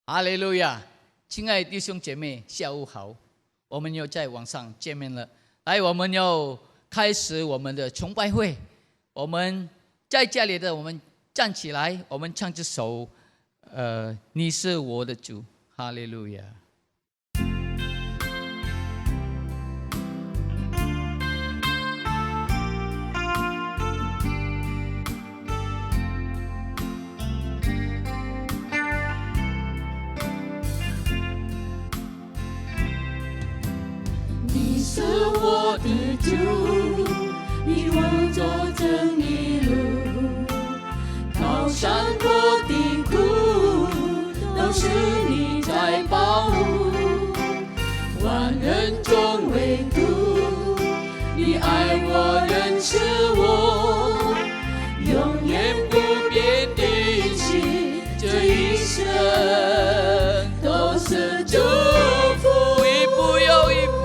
哈利路亚！亲爱的弟兄姐妹，下午好，我们又在网上见面了。来，我们要开始我们的崇拜会。我们在家里的，我们站起来，我们唱这首你是我的主，哈利路亚。你是我的主，你我走正义路，高山坡的谷都是你在保护，万人中唯独你爱我认识我，永远不变的一起，这一生都是祝福，一步又一步。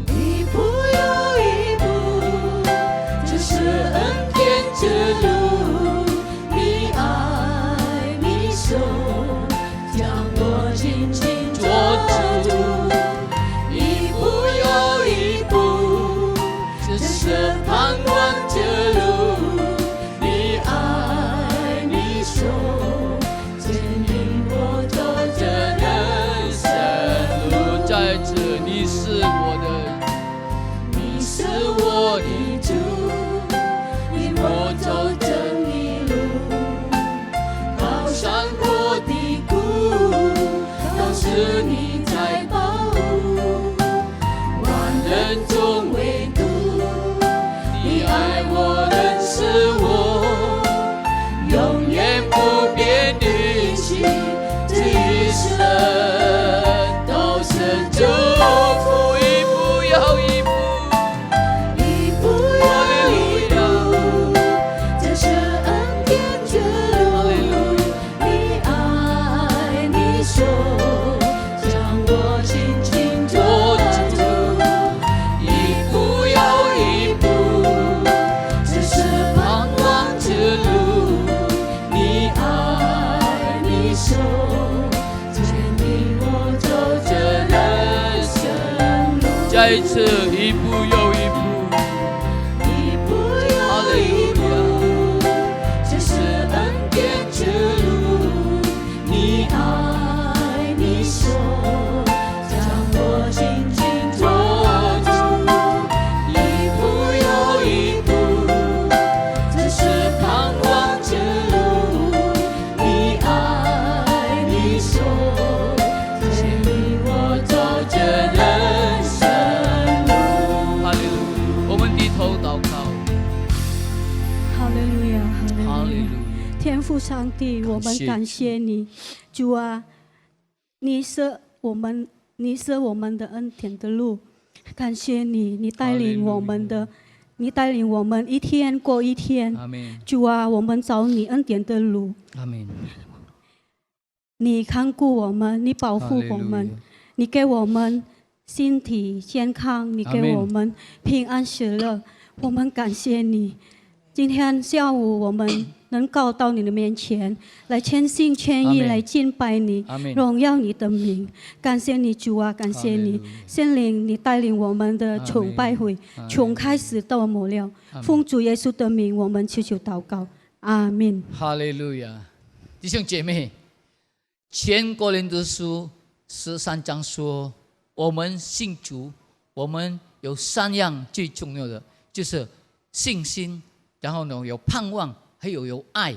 一步又一步，这是恩典之路。你爱你手，将我紧紧捉住。一步又一步，这是盼望之路。你爱你手，牵引我走这人生路。在这，你是我的。你是我的主，引我走正义路，高山坡的谷都是你在保护，万人中唯独你爱我认识我，永远不变的一起，这一生都是祝福，一步又一步。一步又一步，这是恩典之路。你爱你手，将我紧紧捉住。一步又一步，这是盼望之路。你爱你手，牵引我走这人生路。再一次，一步又一步。一步又一步，这是恩典之路。你爱你手，将我紧紧捉住。一步又一步，这是盼望之路。你爱你手，牵引我走这人生路。哈利路亚！我们低头祷告。哈利路亚，哈利路亚！天父上帝，我们感谢你，主啊，你是我们的恩典的路，感谢你，你带领我们的，你带领我们一天过一天。阿门。主啊，我们找你恩典的路，阿门。你看顾我们，你保护我们，你给我们身体健康，你给我们平安喜乐，我们感谢你。今天下午我们能够到你的面前来全心全意来敬拜你，荣耀你的名，感谢你主啊，感谢你圣灵，你带领我们的崇拜会从开始到末了，奉主耶稣的名我们祈求祷告，阿们。哈利路亚！弟兄姐妹，前哥林多书13章说，我们信主，我们有3样最重要的，就是信心，然后呢有盼望，还有爱。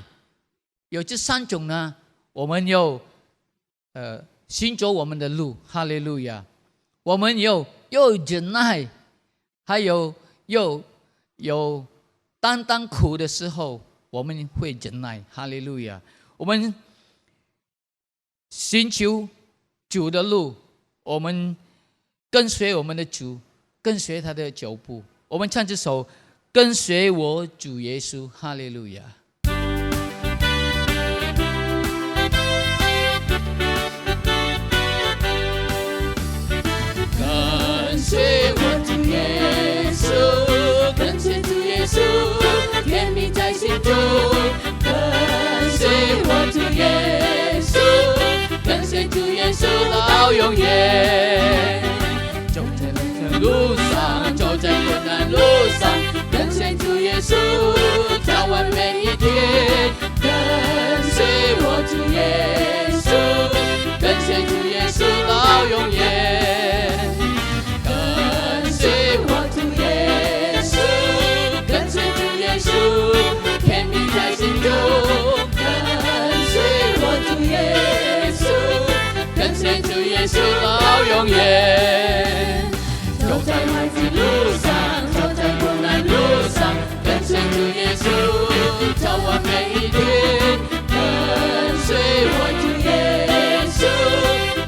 有这3种呢，我们要行走我们的路。哈利路亚！我们有忍耐，还有担苦的时候，我们会忍耐。哈利路亚！我们寻求主的路，我们跟随我们的主，跟随他的脚步。我们唱这首《跟随我主耶稣》。哈利路亚！跟随我主耶稣，跟随主耶稣，甜蜜在心中。跟随我主耶稣，到永远。走在路上，走在困难路上，跟随主耶稣，找完每一天。跟随我主耶稣，跟随主耶稣到永远。跟随我主耶稣，跟随主耶稣，天命在心中。跟随我主耶稣，跟随主耶稣到永远。走在万死路上，走在困难路上，跟随主耶稣，找完每一天。跟随我主耶稣，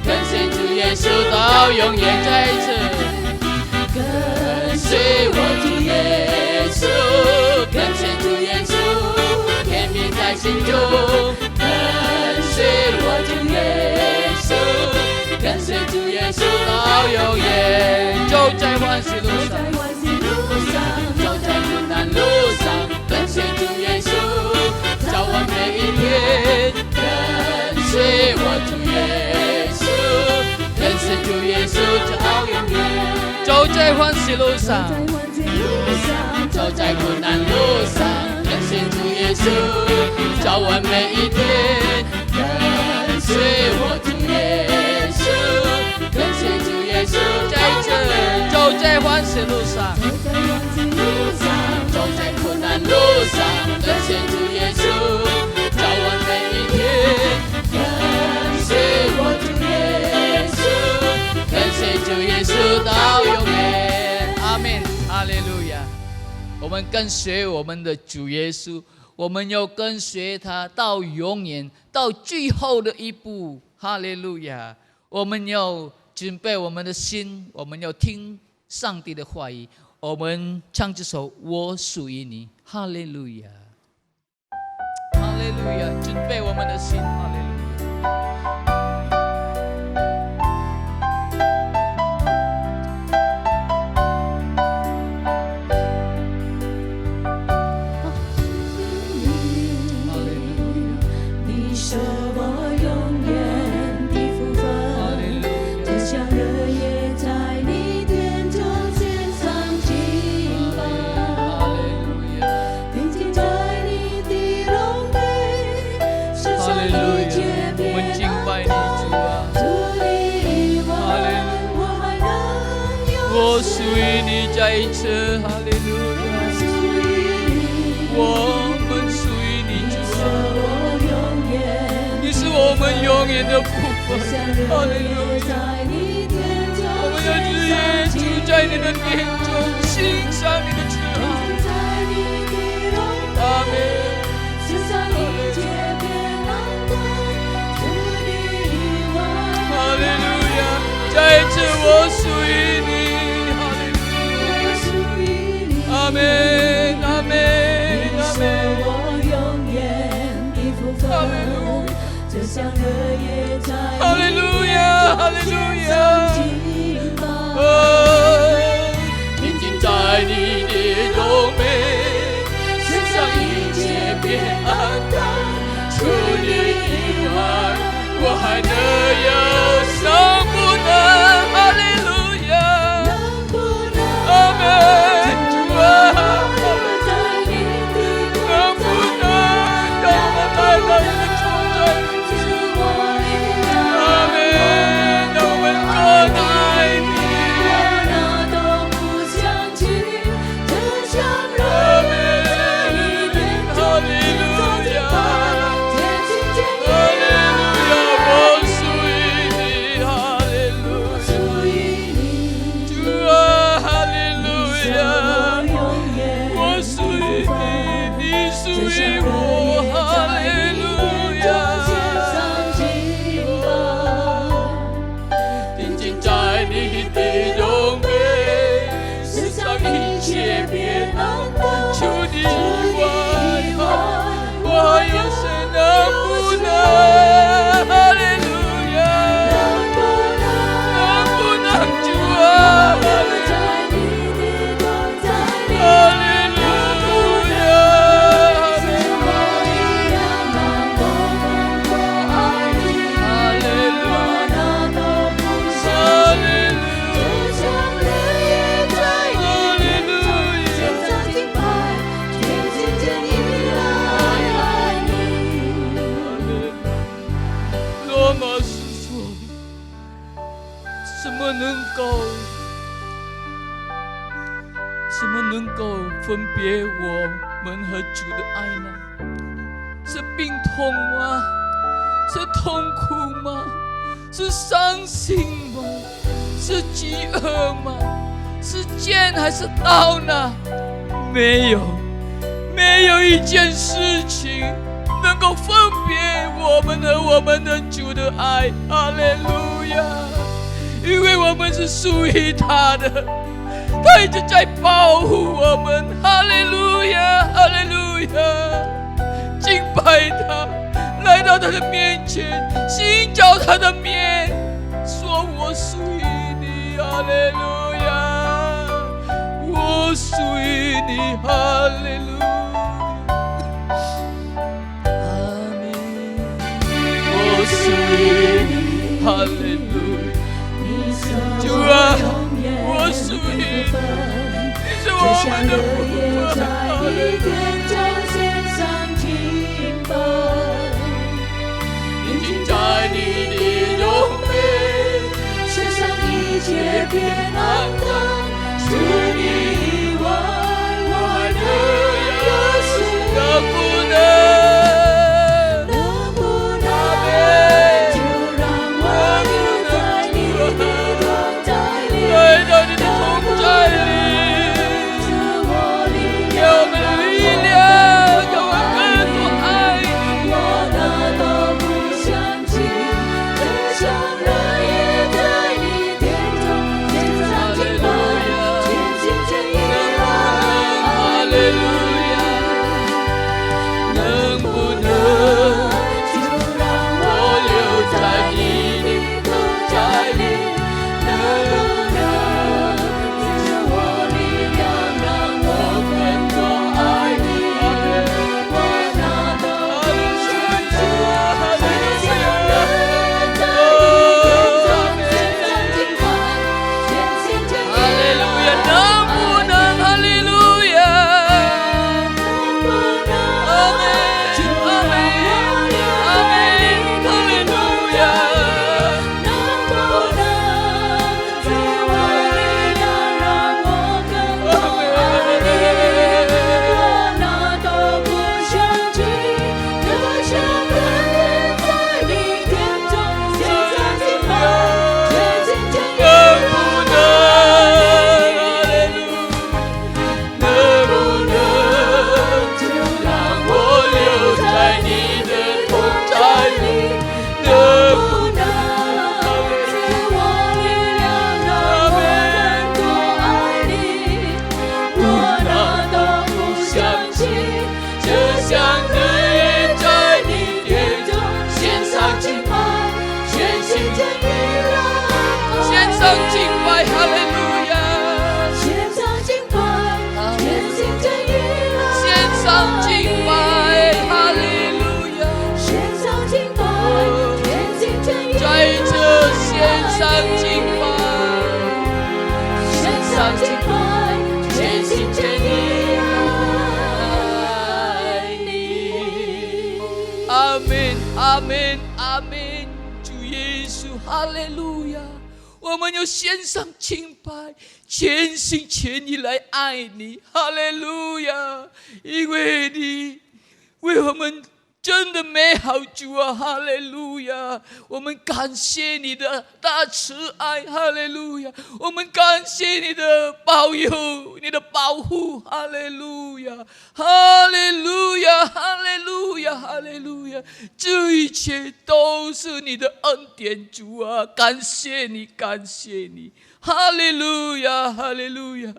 跟随主耶稣到永远。再一次，跟随我主耶稣，跟随主耶稣，天命在心中。跟随我主耶稣，跟随主耶稣到永远。走在万喜路上，走在困难路上，跟随主耶稣，找完每一天。跟随我主耶稣，跟随主耶稣到永远。走在欢喜路上，走在困难路上，跟随主耶稣，找完每一天。跟随我主耶稣，跟随主耶稣。再一次，走在欢喜路上，走在困难路上，跟随主耶稣，找完每一天。跟随我主耶稣，跟随主耶稣到永远。阿们，哈利路亚。我们跟随我们的主耶稣，我们要跟随他到永远，到最后的一步。哈利路亚！我们要准备我们的心，我们要听上帝的话语。我们唱这首《我属于你》。哈利路亚，哈利路亚！准备我们的心。哈利路亚。我属于你，再一次，哈利路亚！我们属于你，主啊！你是我们永远的部分，哈利路亚！我们要日夜住在你的殿中，欣赏你的慈爱。阿门。哈利路亚！再一次，我属于你。阿门，阿门，阿门。哈利路亚，哈利路亚，哈利路亚。平静在你的荣美，世上一切变暗淡。除你以外，我还能有什么能？哈利路亚，阿门。什么能够分别我们和主的爱呢？是病痛吗？是痛苦吗？是伤心吗？是饥饿吗？是剑还是刀呢？没有，没有一件事情能够分别我们和我们的主的爱。哈利路亚！因为我们是属于他的，他一直在保护我们。哈利路亚，哈利路亚！敬拜他，来到他的面前，寻找他的面，说我属于你。哈利路亚，我属于你。哈利路亚，阿门。我属于你。哈利路亚。主啊，我属于你，你是我们的福分。在你天中献上敬拜，已经在你的容美，世上一切变暗淡，除你以外，我还能有谁？能不能？阿门，阿门，主耶稣，哈利路亚！我们要献上敬拜，全心全意来爱你，哈利路亚！因为你为我们真的美好，主啊，哈利路亚！我们感谢你的大慈爱，哈利路亚！我们感谢你的保佑，你的保护，哈利路亚，哈利路亚，哈利路亚，哈利路亚！这一切都是你的恩典，主啊，感谢你，感谢你，哈利路亚，哈利路亚！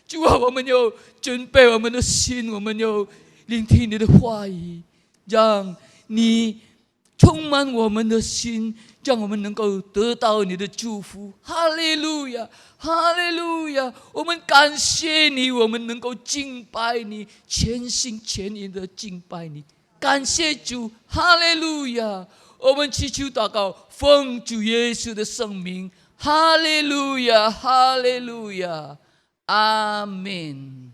主啊，我们要准备我们的心，我们要聆听你的话语。让你充满我们的心，让我们能够得到你的祝福。哈利路亚，哈利路亚！我们感谢你，我们能够敬拜你，全心全意的敬拜你。感谢主，哈利路亚！我们祈求祷告，奉主耶稣的圣名，哈利路亚，哈利路亚，阿门。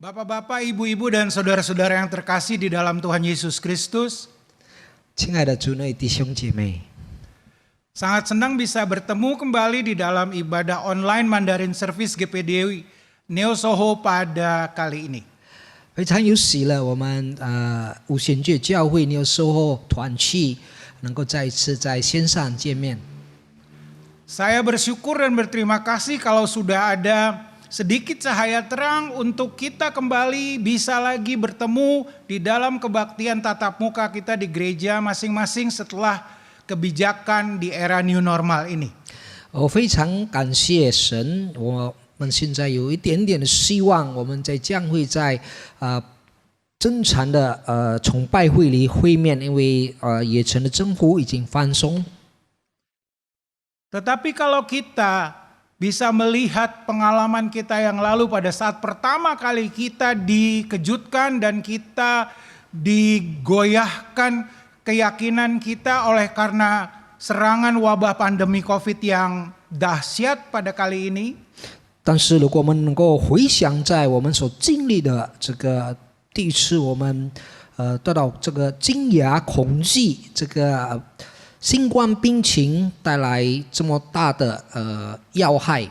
Bapak-bapak, ibu-ibu dan saudara-saudara yang terkasih di dalam Tuhan Yesus Kristus, 亲爱的主内弟兄姐妹， Sangat senang bisa bertemu kembali di dalam ibadah online Mandarin Service GPD Neo Soho pada kali ini. 非常有喜乐，我们无限界教会Neo Soho团契能够再一次在线上见面。 Saya bersyukur dan berterima kasih kalau sudah ada sedikit cahaya terang untuk kita kembali bisa lagi bertemu di dalam kebaktian tatap muka kita di gereja masing-masing setelah kebijakan di era new normal ini. 我非常感谢神，我们现在有一点点的希望，我们在教会在正常的崇拜会里会面，因为也城的政府已经放松。 Tetapi kalau kita bisa melihat pengalaman kita yang lalu pada saat pertama kali kita dikejutkan dan kita digoyahkan keyakinan kita oleh karena serangan wabah pandemi COVID yang dahsyat pada kali ini. 但是如果我们能够回想在我们所经历的这个第一次，我们得到这个惊讶、恐惧，这个新冠病情带来这么大的要害，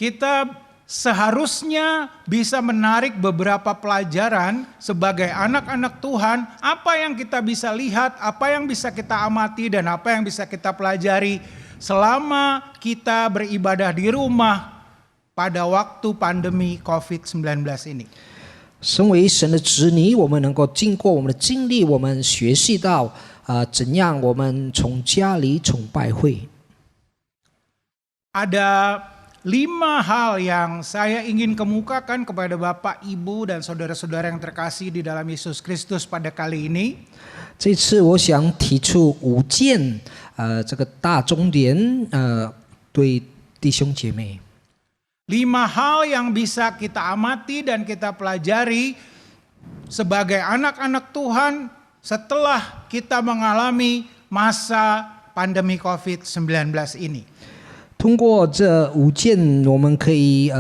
Kita seharusnya bisa menarik beberapa pelajaran sebagai anak-anak Tuhan, apa yang kita bisa lihat, apa yang bisa kita amati dan apa yang bisa kita pelajari selama kita beribadah di rumah pada waktu pandemi COVID-19 ini. 身为神的子女，我们能够经过我们的经历，我们学习到怎样我们从家里崇拜会。 Ada 5 hal yang saya ingin kemukakan kepada Bapak, Ibu, dan saudara-saudara yang terkasih di dalam Yesus Kristus pada kali ini. 这次我想提出5件这个大重点对弟兄姐妹。 5 hal yang bisa kita amati dan kita pelajari sebagai anak-anak Tuhan setelah kita mengalami masa pandemi COVID-19 ini. 通过这5件，我们可以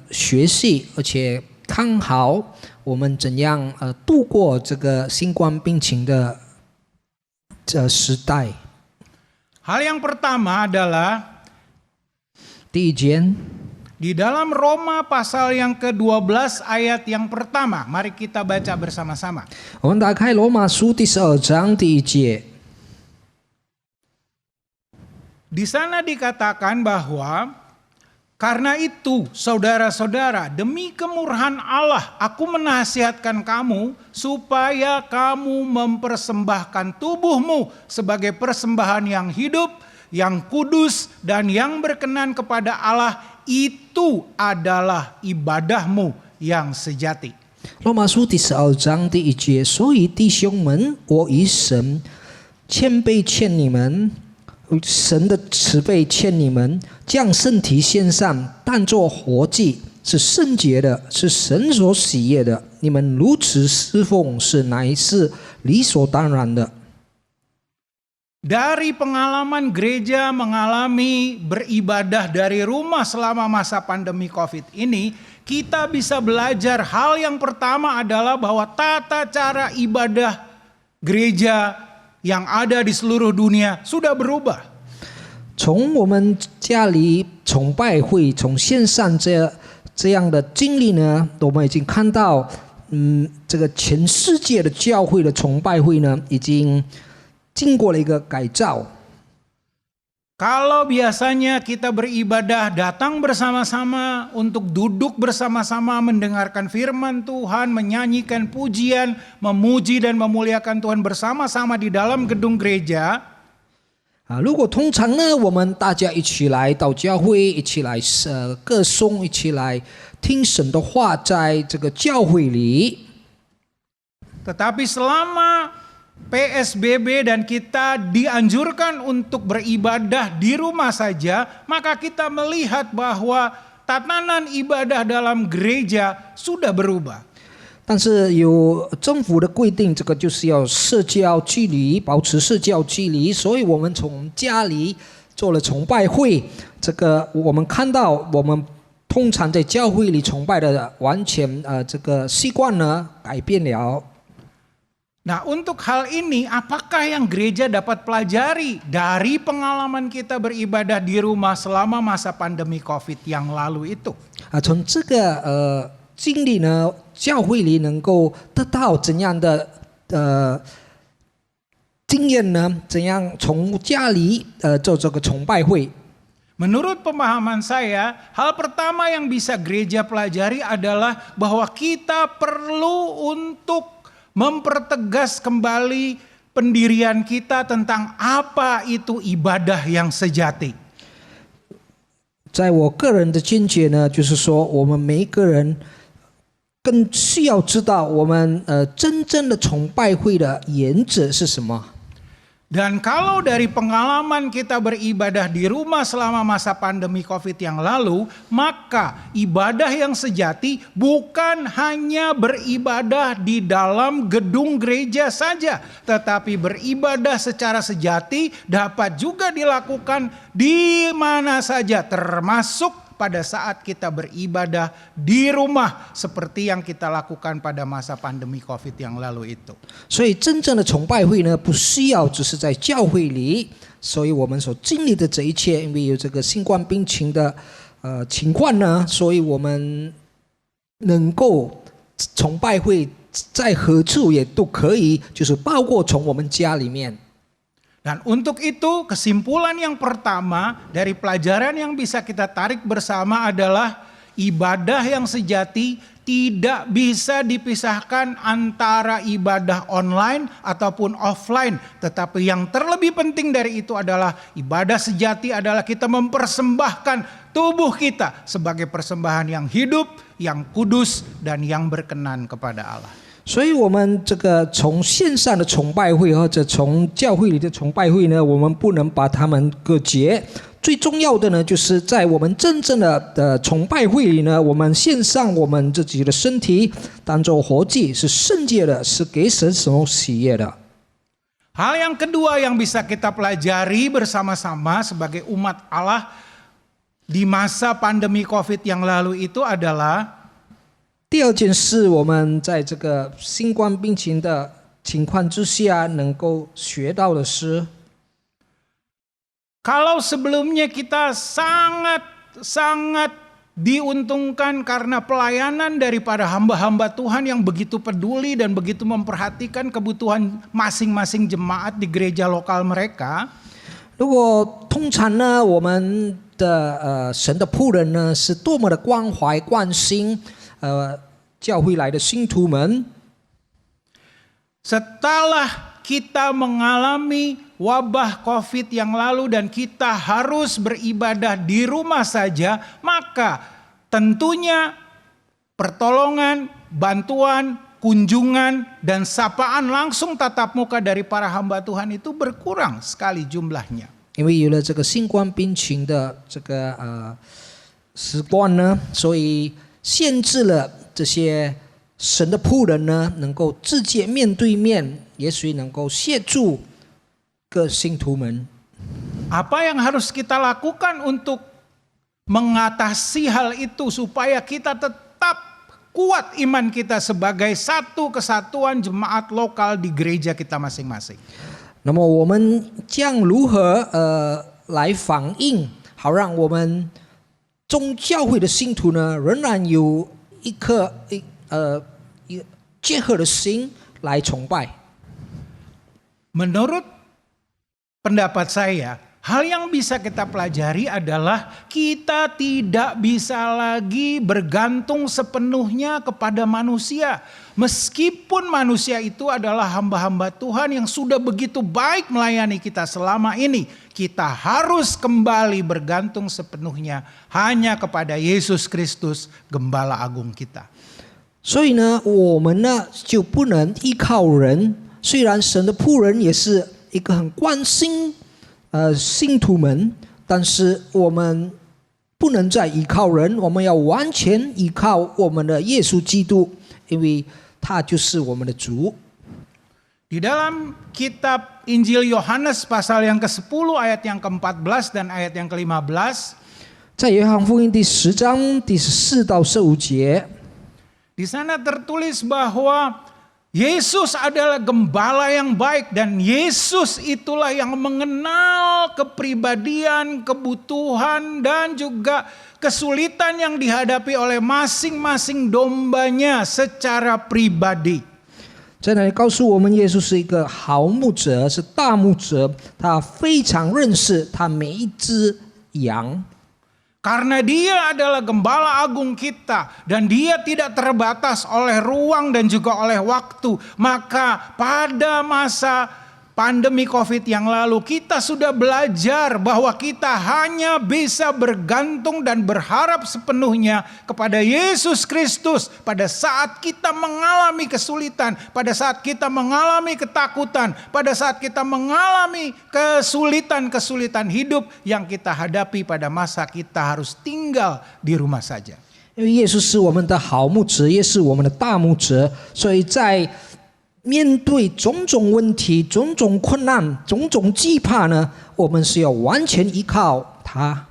学习，而且看好我们怎样度过这个新冠病情的时代。 Hal yang pertama adalah 第一件， di dalam Roma pasal yang ke-12 ayat yang pertama. Mari kita baca bersama-sama. 我们打开罗马书第12章第1节。 Di sana dikatakan bahwa karena itu saudara-saudara, demi kemurahan Allah aku menasihatkan kamu supaya kamu mempersembahkan tubuhmu sebagai persembahan yang hidup, yang kudus dan yang berkenan kepada Allah, itu adalah ibadahmu yang sejati. 罗马书第12章第1节，所以弟兄们，我以神谦卑劝你们。 神的慈悲劝你们，将身体献上，当作活祭，是圣洁的，是神所喜悦的。你们如此侍奉，乃是理所当然的。 Dari pengalaman gereja mengalami beribadah dari rumah selama masa pandemi COVID ini, kita bisa belajar hal yang pertama adalah bahwa tata cara ibadah gereja yang ada di seluruh dunia sudah berubah. 从我们家里崇拜会，从线上这样的经历呢，我们已经看到，这个全世界的教会的崇拜会呢，已经经过了一个改造。 Kalau biasanya kita beribadah datang bersama-sama untuk duduk bersama-sama mendengarkan firman Tuhan, menyanyikan pujian, memuji dan memuliakan Tuhan bersama-sama di dalam gedung gereja. 如果通常呢，我们大家一起来到教会，一起来歌颂，一起来听神的话，在这个教会里。 Tetapi selama PSBB dan kita dianjurkan untuk beribadah di rumah saja, maka kita melihat bahwa tatanan ibadah dalam gereja sudah berubah. 但是有政府的规定，这个就是要社交距离，保持社交距离，所以我们从家里做了崇拜会。这个我们看到，我们通常在教会里崇拜的完全这个习惯呢改变了。Nah, untuk hal ini, apakah yang gereja dapat pelajari dari pengalaman kita beribadah di rumah selama masa pandemi COVID yang lalu itu? 从这个经历呢，教会里能够得到怎样的经验呢？怎样从家里做这个崇拜会？ Menurut pemahaman saya, hal pertama yang bisa gereja pelajari adalah bahwa kita perlu untuk mempertegas kembali pendirian kita tentang apa itu ibadah yang sejati. 在我个人的见解呢，就是说，我们每一个人更需要知道我们真正的崇拜会的原则是什么。 Dan kalau dari pengalaman kita beribadah di rumah selama masa pandemi COVID yang lalu, maka ibadah yang sejati bukan hanya beribadah di dalam gedung gereja saja, tetapi beribadah secara sejati dapat juga dilakukan di mana saja, termasuk pada saat kita beribadah di rumah seperti yang kita lakukan pada masa pandemi COVID yang lalu itu. 所以真正的崇拜会呢，不需要只是在教会里。所以我们所经历的这一切，因为有这个新冠病情的情况呢，所以我们能够崇拜会在何处也都可以，就是包括从我们家里面。 Dan untuk itu kesimpulan yang pertama dari pelajaran yang bisa kita tarik bersama adalah ibadah yang sejati tidak bisa dipisahkan antara ibadah online ataupun offline. Tetapi yang terlebih penting dari itu adalah ibadah sejati adalah kita mempersembahkan tubuh kita sebagai persembahan yang hidup, yang kudus, dan yang berkenan kepada Allah. 所以，我们这个从线上的崇拜会或者从教会里的崇拜会呢，我们不能把它们隔绝。最重要的呢，就是在我们真正的崇拜会里呢，我们献上我们自己的身体，当作活祭，是圣洁的，是给神所喜悦的。 Hal yang kedua yang bisa kita pelajari bersama-sama sebagai umat Allah di masa pandemi COVID yang lalu itu adalah 第二件事，我们在这个新冠病情的情况之下，能够学到的是， kalau sebelumnya kita sangat diuntungkan karena pelayanan daripada hamba-hamba Tuhan yang begitu peduli dan begitu memperhatikan kebutuhan masing-masing jemaat di gereja lokal mereka. 如果通常呢，我们的神的仆人呢，是多么的关怀关心。 教会来的信徒们 setelah kita mengalami wabah COVID yang lalu dan kita harus beribadah di rumah saja, maka tentunya pertolongan, bantuan, kunjungan, dan sapaan langsung tatap muka dari para hamba Tuhan itu berkurang sekali jumlahnya. 因为有了这个新冠病情的这个时光呢，所以 限制了这些神的仆人呢，能够直接面对面，也许能够协助各信徒们。 Apa yang harus kita lakukan untuk mengatasi hal itu supaya kita tetap kuat iman kita sebagai satu kesatuan jemaat lokal di gereja kita masing-masing? 那么我们将如何来反应，好让我们 宗教会的信徒呢，仍然有一颗结合的心来崇拜。 Menurut pendapat saya, hal yang bisa kita pelajari adalah kita tidak bisa lagi bergantung sepenuhnya kepada manusia. Meskipun manusia itu adalah hamba-hamba Tuhan yang sudah begitu baik melayani kita selama ini, kita harus kembali bergantung sepenuhnya hanya kepada Yesus Kristus, Gembala Agung kita. 所以呢，我们呢就不能依靠人。虽然神的仆人也是一个很关心信徒们，但是我们不能再依靠人，我们要完全依靠我们的耶稣基督，因为他就是我们的主。 Di dalam kitab Injil Yohanes pasal yang ke-10 ayat yang ke-14 dan ayat yang ke-15, 在约翰福音第10章第14到15节， di sana tertulis bahwa Yesus adalah gembala yang baik dan Yesus itulah yang mengenal kepribadian, kebutuhan dan juga kesulitan yang dihadapi oleh masing-masing dombanya secara pribadi. 在那里告诉我们，耶稣是一个好牧者，是大牧者，他非常认识他每一只羊。 Karena dia adalah gembala agung kita dan dia tidak terbatas oleh ruang dan juga oleh waktu. Maka pada masa pandemi COVID yang lalu kita sudah belajar bahwa kita hanya bisa bergantung dan berharap sepenuhnya kepada Yesus Kristus pada saat kita mengalami kesulitan, pada saat kita mengalami ketakutan, pada saat kita mengalami kesulitan-kesulitan hidup yang kita hadapi pada masa kita harus tinggal di rumah saja. 因为耶稣是我们的好牧者，也是我们的大牧者，所以在 面对种种问题、种种困难、种种惧怕呢，我们是要完全依靠他。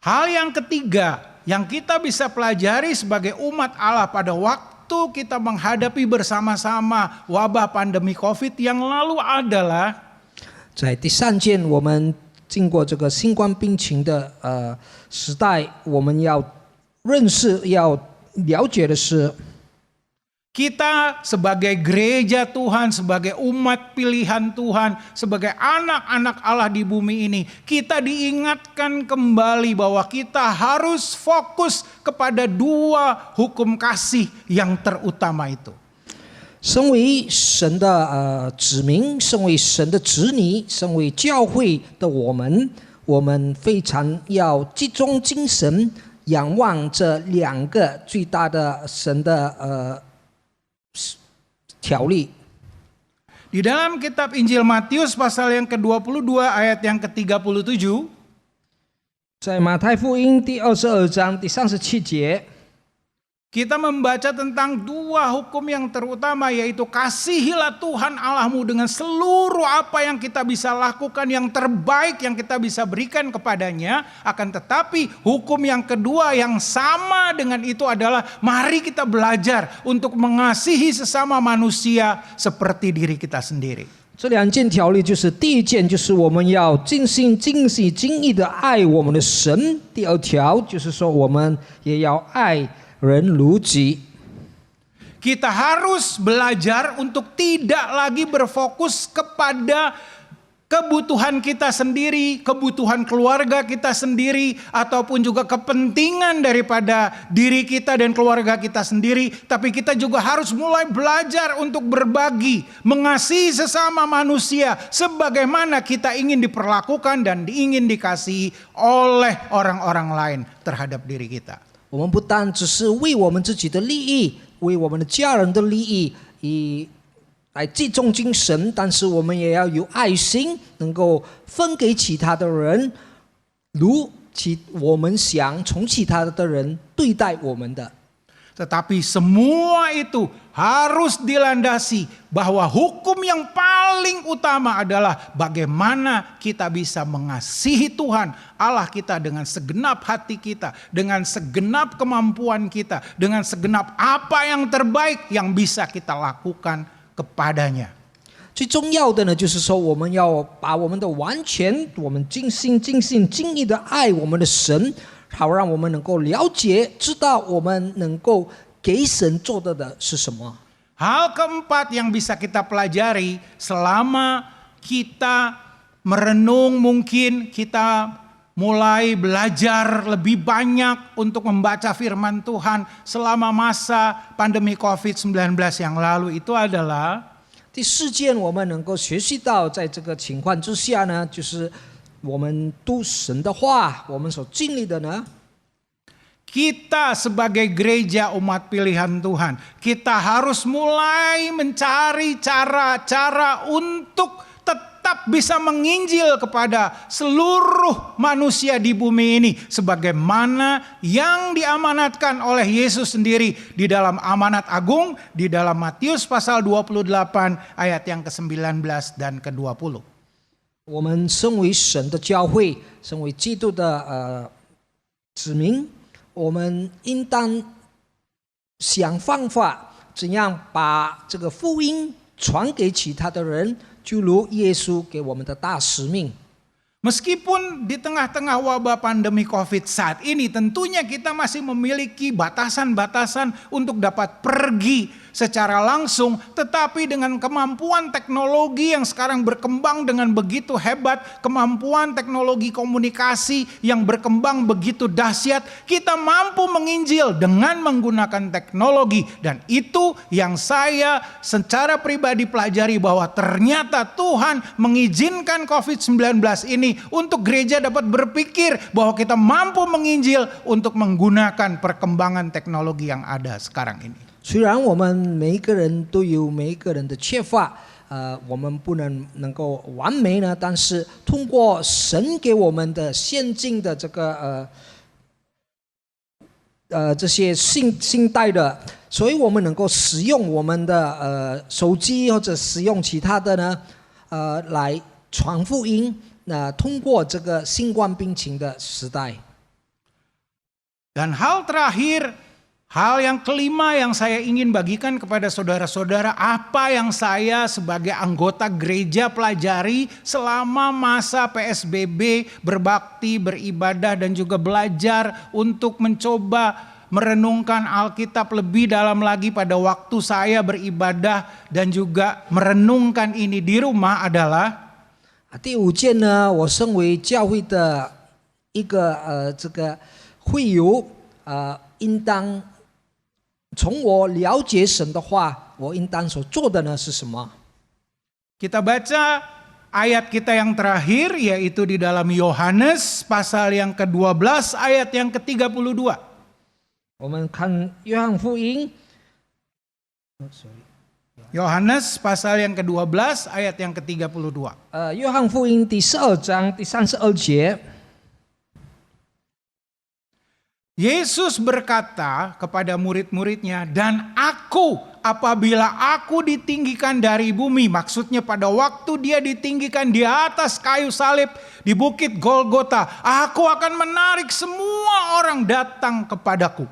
Hal yang ketiga yang kita bisa pelajari sebagai umat Allah pada waktu kita menghadapi bersama-sama wabah pandemi COVID yang lalu adalah 在第三件，我们经过这个新冠病情的时代，我们要认识、要了解的是。 kita sebagai gereja Tuhan, sebagai umat pilihan Tuhan, sebagai anak-anak Allah di bumi ini, kita diingatkan kembali bahwa kita harus fokus kepada dua hukum kasih yang terutama itu. 身为神的子民，身为神的子女，身为教会的我们非常要集中精神，仰望这两个最大的神的条例。 Di dalam kitab Injil Matius pasal yang ke-22 ayat yang ke-37, 在马太福音第22章第37节， kita membaca tentang dua hukum yang terutama, yaitu kasihilah Tuhan Allahmu dengan seluruh apa yang kita bisa lakukan, yang terbaik yang kita bisa berikan kepadanya. Akan tetapi hukum yang kedua yang sama dengan itu adalah mari kita belajar untuk mengasihi sesama manusia seperti diri kita sendiri. 这两件条例就是第一件，就是我们要尽心、尽心、尽意的爱我们的神；第二条就是说，我们也要爱人如己。 Kita harus belajar untuk tidak lagi berfokus kepada kebutuhan kita sendiri, kebutuhan keluarga kita sendiri, ataupun juga kepentingan daripada diri kita dan keluarga kita sendiri. Tapi kita juga harus mulai belajar untuk berbagi, mengasihi sesama manusia sebagaimana kita ingin diperlakukan dan ingin dikasihi oleh orang-orang lain terhadap diri kita. 我们不单只是为我们自己的利益，为我们的家人的利益，来集中精神，但是我们也要有爱心，能够分给其他的人，如我们想从其他的人对待我们的。 Tetapi semua itu harus dilandasi bahwa hukum yang paling utama adalah bagaimana kita bisa mengasihi Tuhan Allah kita dengan segenap hati kita, dengan segenap kemampuan kita, dengan segenap apa yang terbaik yang bisa kita lakukan kepadanya. 最重要的呢，就是说我们要把我们的完全，我们尽心、尽性、尽意的爱我们的神。 好让我们能够了解，知道我们能够给神做的是什么。 Hal keempat yang bisa kita pelajari selama kita merenung, mungkin kita mulai belajar lebih banyak untuk membaca firman Tuhan selama masa pandemi COVID-19 yang lalu itu adalah 第四件我们能够学习到，在这个情况之下呢，就是我们读神的话，我们所经历的呢， kita sebagai gereja umat pilihan Tuhan, kita harus mulai mencari cara-cara untuk tetap bisa menginjil kepada seluruh manusia di bumi ini sebagaimana yang diamanatkan oleh Yesus sendiri di dalam amanat agung di dalam Matius pasal 28 ayat yang ke-19 dan ke-20. 我们身为神的教会，身为基督的子民，我们应当想方法怎样把这个福音传给其他的人，就如耶稣给我们的大使命。 Meskipun di tengah-tengah wabah pandemi COVID saat ini tentunya kita masih memiliki batasan-batasan untuk dapat pergi secara langsung, tetapi dengan kemampuan teknologi yang sekarang berkembang dengan begitu hebat, kemampuan teknologi komunikasi yang berkembang begitu dahsyat, kita mampu menginjil dengan menggunakan teknologi. Dan itu yang saya secara pribadi pelajari, bahwa ternyata Tuhan mengizinkan COVID-19 ini untuk gereja dapat berpikir bahwa kita mampu menginjil untuk menggunakan perkembangan teknologi yang ada sekarang ini. 虽然我们每一个人都有每一个人的缺乏，我们不能够完美呢，但是通过神给我们的现今的这个这些新代的，所以我们能够使用我们的手机或者使用其他的呢，来传福音。通过这个新冠病情的时代。 Dan hal terakhir, hal yang kelima yang saya ingin bagikan kepada saudara-saudara, apa yang saya sebagai anggota gereja pelajari selama masa PSBB, berbakti, beribadah, dan juga belajar untuk mencoba merenungkan Alkitab lebih dalam lagi pada waktu saya beribadah dan juga merenungkan ini di rumah adalah 第五件呢，我身为教会的一个这个会友，应当从我了解神的话，我应当所做的呢是什么？ Kita baca ayat kita yang terakhir, yaitu di dalam Yohanes pasal yang ke-12 ayat yang ke-32. 我们看约翰福音。 Yohanes pasal yang ke-12 ayat yang ke-32. 约翰福音第12章第32节。 Yesus berkata kepada murid-muridnya, dan aku apabila aku ditinggikan dari bumi, maksudnya pada waktu dia ditinggikan di atas kayu salib di bukit Golgota, aku akan menarik semua orang datang kepadaku.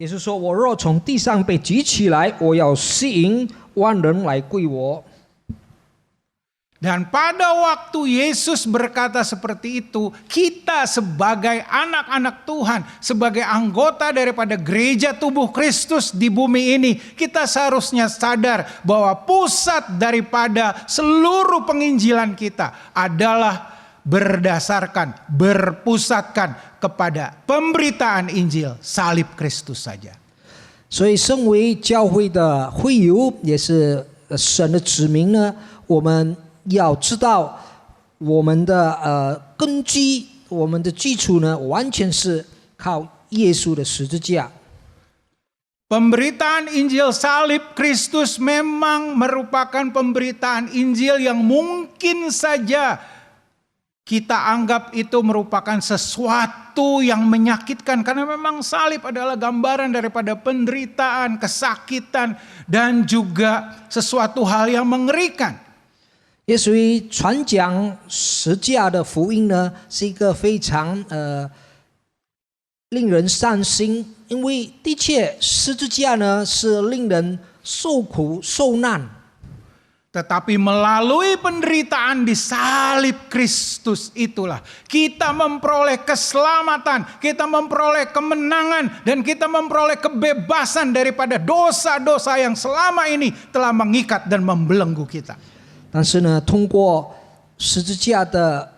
耶稣说：“我若从地上被举起来，我要吸引万人来归我。” Dan pada waktu Yesus berkata seperti itu, kita sebagai anak-anak Tuhan, sebagai anggota daripada gereja tubuh Kristus di bumi ini, kita seharusnya sadar bahwa pusat daripada seluruh penginjilan kita adalah berpusatkan kepada pemberitaan Injil salib Kristus saja. 所以，身为教会的会友，也是神的子民呢，我们要知道我们的根基，我们的基础呢，完全是靠耶稣的十字架。 Pemberitaan Injil salib Kristus memang merupakan pemberitaan Injil yang mungkin saja kita anggap itu merupakan sesuatu yang menyakitkan, karena memang salib adalah gambaran daripada penderitaan, kesakitan, dan juga sesuatu hal yang mengerikan. 也属于传讲十架的福音呢，是一个非常令人伤心，因为的确十字架呢是令人受苦受难。 Tetapi melalui penderitaan di salib Kristus itulah kita memperoleh keselamatan, kita memperoleh kemenangan, dan kita memperoleh kebebasan daripada dosa-dosa yang selama ini telah mengikat dan membelenggu kita. 但是呢，通过十字架的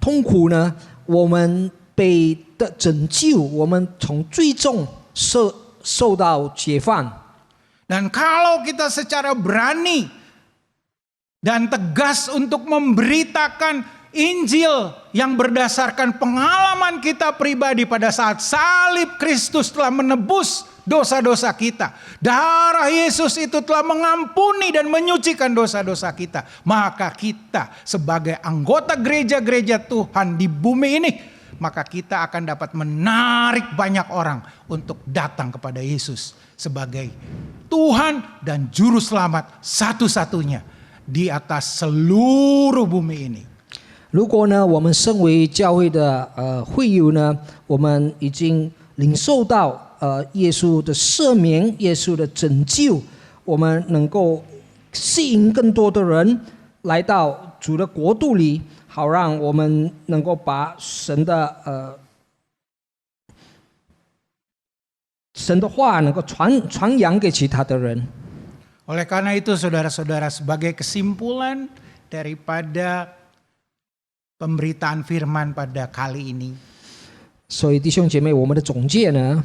痛苦呢，我们被的拯救，我们从罪中受到解放。 Dan kalau kita secara berani dan tegas untuk memberitakan Injil yang berdasarkan pengalaman kita pribadi pada saat salib Kristus telah menebus dosa-dosa kita, darah Yesus itu telah mengampuni dan menyucikan dosa-dosa kita, maka kita sebagai anggota gereja-gereja Tuhan di bumi ini, maka kita akan dapat menarik banyak orang untuk datang kepada Yesus sebagai Tuhan dan Juru Selamat satu-satunya di atas seluruh bumi ini. 如果呢，我们身为教会的会友呢，我们已经领受到耶稣的赦免、耶稣的拯救，我们能够吸引更多的人来到主的国度里，好让我们能够把神的话能够传扬给其他的人。 Oleh karena itu saudara-saudara, sebagai kesimpulan daripada pemberitaan firman pada kali ini, 所以弟兄姐妹，我们的总结呢，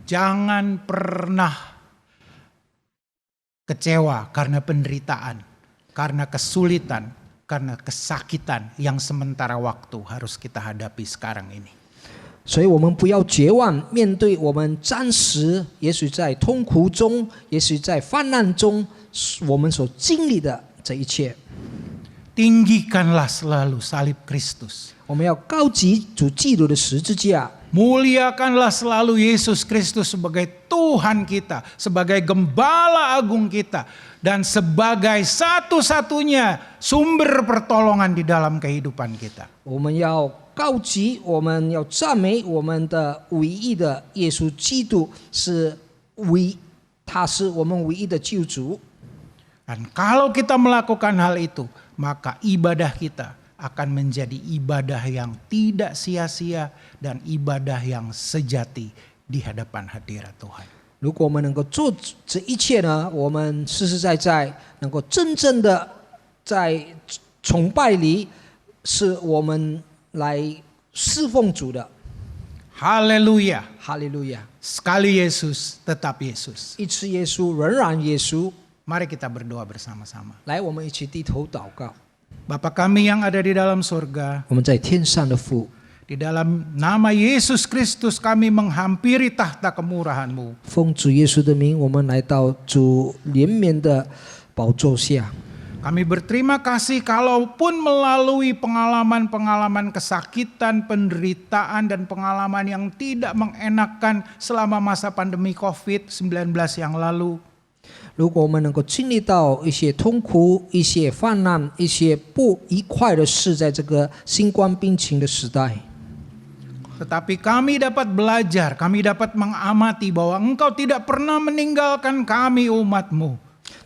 jangan pernah kecewa karena penderitaan, karena kesulitan, karena kesakitan yang sementara waktu harus kita hadapi sekarang ini. 所以我们不要绝望，面对我们暂时，也许在痛苦中，也许在患难中，我们所经历的这一切， Tinggikanlah selalu salib Kristus. 我们要高举主基督的十字架， Muliakanlah selalu Yesus Kristus sebagai Tuhan kita, sebagai Gembala Agung kita, dan sebagai satu-satunya sumber pertolongan di dalam kehidupan kita. 我们要高举，我们要赞美我们的唯一的耶稣基督他是我们唯一的救主。 Dan kalau kita melakukan hal itu, maka ibadah kita akan menjadi ibadah yang tidak sia-sia dan ibadah yang sejati di hadapan hadirat Tuhan. 如果我们能够做这一切呢，我们实实在在能够真正的在崇拜里，是我们来侍奉主的。 Haleluya. 哈利路亚！ Sekali Yesus, tetap Yesus. 一次耶稣，仍然耶稣。 Mari kita berdoa bersama-sama. 来，我们一起低头祷告。 Bapa kami yang ada di dalam surga, 我们在天上的父， di dalam nama Yesus Kristus kami menghampiri tahta kemurahan-Mu. 奉主耶稣的名，我们来到主怜悯的宝座下。 Kami berterima kasih kalaupun melalui pengalaman-pengalaman kesakitan, penderitaan, dan pengalaman yang tidak mengenakan selama masa pandemi COVID-19 yang lalu. 如果我们能够经历到一些痛苦、一些患难、一些不愉快的事，在这个新冠病情的时代， Tetapi kami dapat belajar, kami dapat mengamati bahwa Engkau tidak pernah meninggalkan kami umat-Mu.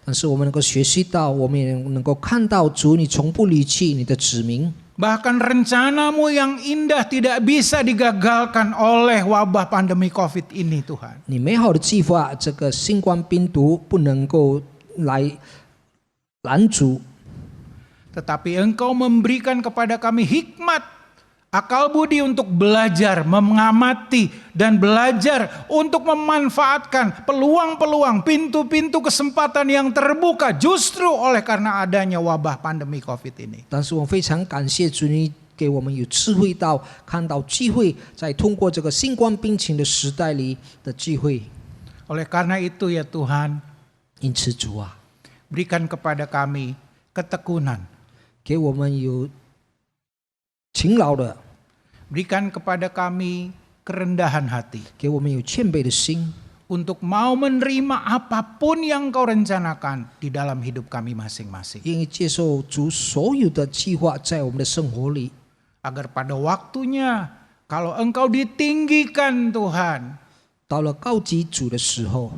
但是我们能够学习到，我们也能够看到主，你从不离弃你的子民。 Bahkan rencana-Mu yang indah tidak bisa digagalkan oleh wabah pandemi COVID ini, Tuhan. 你美好的计划，这个新冠病毒不能够来拦阻， Tetapi Engkau memberikan kepada kami hikmat, akal budi untuk belajar, mengamati, dan belajar untuk memanfaatkan peluang-peluang, pintu-pintu kesempatan yang terbuka justru oleh karena adanya wabah pandemi COVID ini. 但是我非常感谢主，你给我们有智慧到看到机会，在通过这个新冠病情的时代里的机会。 Oleh karena itu ya Tuhan, 因此主啊， berikan kepada kami ketekunan, 给我们有勤劳的， berikan kepada kami kerendahan hati 给我们有谦卑的心， untuk mau menerima apapun yang Kau rencanakan di dalam hidup kami masing-masing. 愿意接受主所有的计划在我们的生活里， Agar pada waktunya kalau Engkau ditinggikan Tuhan, 到了高级主的时候，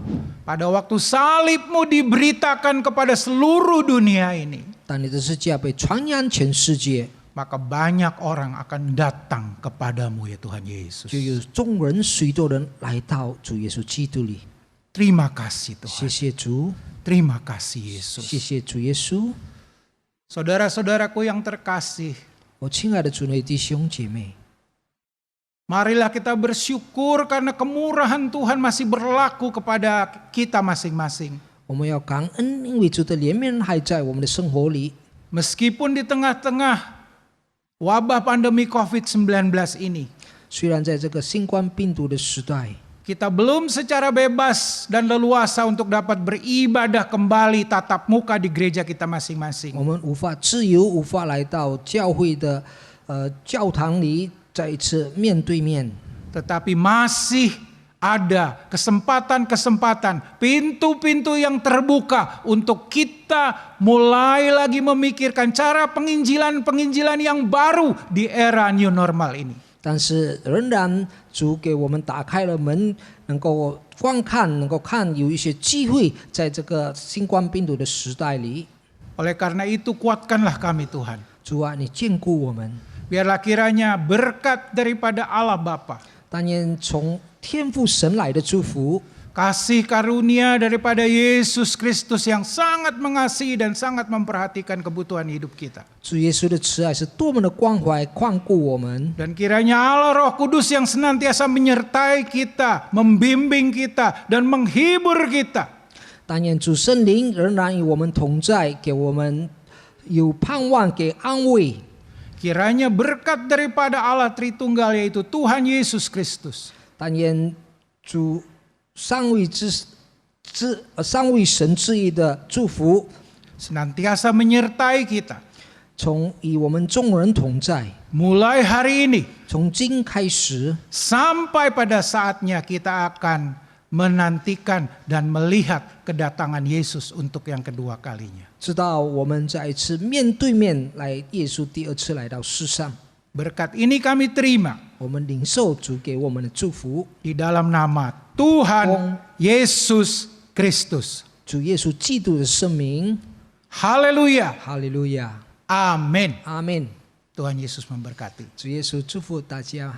pada waktu salib-Mu diberitakan kepada seluruh dunia ini, 当你的十字架被传扬全世界， maka banyak orang akan datang kepadamu ya Tuhan Yesus. 就有众人许多人来到主耶稣基督里。 Terima kasih 谢 Tuhan. 谢主， Terima kasih Yesus. 谢谢主耶稣。 Saudara-saudaraku yang terkasih, 我亲爱的主内弟兄姐妹， marilah kita bersyukur karena kemurahan Tuhan masih berlaku kepada kita masing-masing. 我们要感恩，因为主的怜悯还在我们的生活里。 Meskipun di tengah-tengah wabah pandemi COVID-19 ini, 虽然在这个新冠病毒的时代， kita belum secara bebas dan leluasa untuk dapat beribadah kembali tatap muka di gereja kita masing-masing. 我们无法自由，无法来到教会的教堂里再一次面对面。 Tetapi masih ada kesempatan-kesempatan, pintu-pintu yang terbuka untuk kita mulai lagi memikirkan cara penginjilan-penginjilan yang baru di era new normal ini. 但是仍然主给我们打开了门，能够观看，能够看有一些机会，在这个新冠病毒的时代里。 Oleh karena itu kuatkanlah kami Tuhan. 主啊，你眷顾我们， Biarlah kiranya berkat daripada Allah Bapa, 但愿从天父神来的祝福， kasih karunia daripada Yesus Kristus yang sangat mengasihi dan sangat memperhatikan kebutuhan hidup kita. 主耶稣的慈爱是多么的关怀看顾我们， Dan kiranya Allah Roh Kudus yang senantiasa menyertai kita, membimbing kita, dan menghibur kita. 但愿主圣灵仍然与我们同在，给我们有盼望，给安慰。 Kiranya berkat daripada Allah Tritunggal yaitu Tuhan Yesus Kristus, 但愿主三位神之一的祝福， senantiasa menyertai kita. 从与我们众人同在， Mulai hari ini 从今开始， sampai pada saatnya kita akan menantikan dan melihat kedatangan Yesus untuk yang kedua kalinya. 直到我们再一次面对面来，耶稣第二次来到世上， Berkat ini kami terima 我们领受主给我们的祝福， di dalam nama Tuhan Yesus Kristus. 主耶稣基督的圣名， Haleluya. 哈利路亚， Amin. 阿门。 Tuhan Yesus memberkati. 主耶稣祝福大家。